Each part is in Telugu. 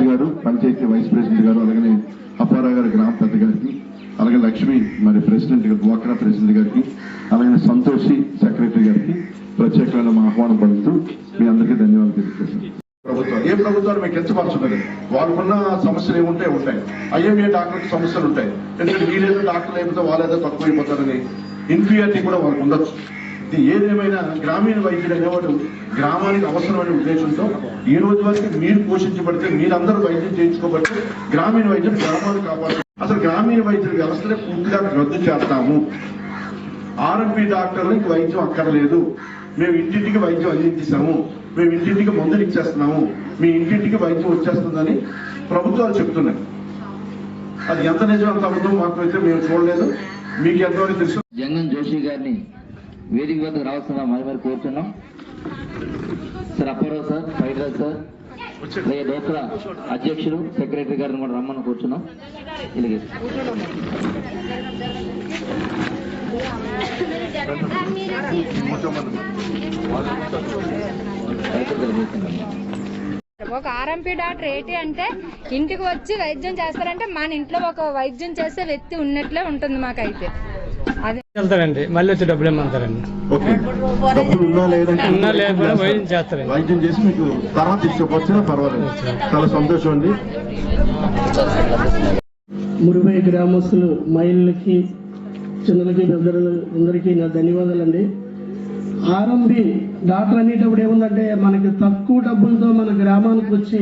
గారు పంచాయతీ వైస్ ప్రెసిడెంట్ గారు, అలాగే అప్పారావు గారు గ్రామ పెద్ద గారికి, అలాగే లక్ష్మి మరి ప్రెసిడెంట్ డ్వాక్రా ప్రెసిడెంట్ గారికి, అలాగే సంతోషి సెక్రటరీ గారికి ప్రత్యేకమైన ఆహ్వానం పలుకుతూ మీ అందరికీ ధన్యవాదాలు తెలియజేస్తాను. ప్రభుత్వం ఏ ప్రభుత్వాలు మీకు కించపరచున్నది, వాళ్ళకున్న సమస్యలు ఏముంటాయి ఉంటాయి, ఐఎంఏ డాక్టర్కి సమస్యలు ఉంటాయి. ఎందుకంటే వీళ్ళేదో డాక్టర్లు లేకపోతే వాళ్ళేదో తక్కువైపోతారని ఇన్ఫీరియారిటీ కూడా వాళ్ళకు ఉండొచ్చు. ఇది ఏదేమైనా గ్రామీణ వైద్యుడు అనేవాడు గ్రామానికి అవసరమైన ఉద్దేశంతో ఈ రోజు వరకు మీరు పోషించబడితే, మీరందరూ వైద్యం చేయించుకోబట్టి గ్రామీణ వైద్యులు గ్రామాన్ని కాపాడు. అసలు గ్రామీణ వైద్యుల వ్యవస్థనే పూర్తిగా రద్దు చేస్తాము. ఆర్ఎంపీ డాక్టర్లకు వైద్యం అక్కర్లేదు, మేము ఇంటింటికి వైద్యం అందించాము, మేము ఇంటింటికి మందులు ఇచ్చేస్తున్నాము, మీ ఇంటింటికి వైద్యం వచ్చేస్తుందని ప్రభుత్వాలు చెప్తున్నాయి. అది ఎంత నిజం అంత అబద్ధం మాకు అయితే మేము చూడలేదు. మీకు ఎంతవరకు తెలుసు? జంగం జోషి గారిని వేదిక వద్దకు రావాల్సిన మరి కోరుతున్నాం. సార్ అప్పారావు సార్, ఫైడర్ సార్, అలాగే డోక్రా అధ్యక్షులు సెక్రటరీ గారిని కూడా రమ్మని కూర్చున్నాం. ఇలాగే ఒక ఆర్ఎంపీ డాక్టర్ ఏంటి అంటే ఇంటికి వచ్చి వైద్యం చేస్తారంటే మన ఇంట్లో ఒక వైద్యం చేసే వ్యక్తి ఉన్నట్లే ఉంటుంది. మాకైతే అది వెళ్తారండి, మళ్ళీ వచ్చి డబ్బులు ఇమ్మంటారండి. వైద్యం చేస్తారండి, వైద్యం చేసి మీకు తర్వాత తీసుకుపోతే పర్వాలేదు. చాలా సంతోషం అండి. మురువై గ్రామస్తులు మహిళలకి, చిన్నలకి, పెద్దలందరికీ నా ధన్యవాదాలండి. ఆర్ఎంపీ డాక్టర్ అనేటప్పుడు ఏముందంటే మనకి తక్కువ డబ్బులతో మన గ్రామానికి వచ్చి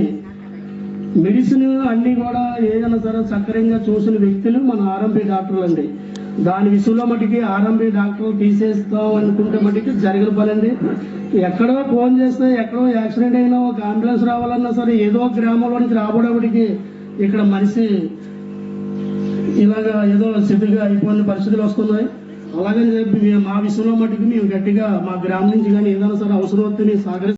మెడిసిన్ అన్ని కూడా ఏదైనా సరే సక్రమంగా చూసిన వ్యక్తులు మన ఆర్ఎంపీ డాక్టర్లు అండి. దాని విషయంలో మటుకి ఆర్ఎంపీ డాక్టర్లు తీసేస్తాం అనుకుంటే మటుకి జరిగిన పనండి. ఎక్కడో ఫోన్ చేస్తే ఎక్కడో యాక్సిడెంట్ అయినా ఒక అంబులెన్స్ రావాలన్నా సరే ఏదో గ్రామంలో నుంచి రాబోయేప్పటికి ఇక్కడ మనిషి ఇలాగా ఏదో స్థితిగా అయిపోయిన పరిస్థితులు వస్తున్నాయి. అలాగని చెప్పి మా విషయంలో మటుకు మేము గట్టిగా మా గ్రామం నుంచి కానీ ఏదైనా సరే అవసరం వస్తే మేము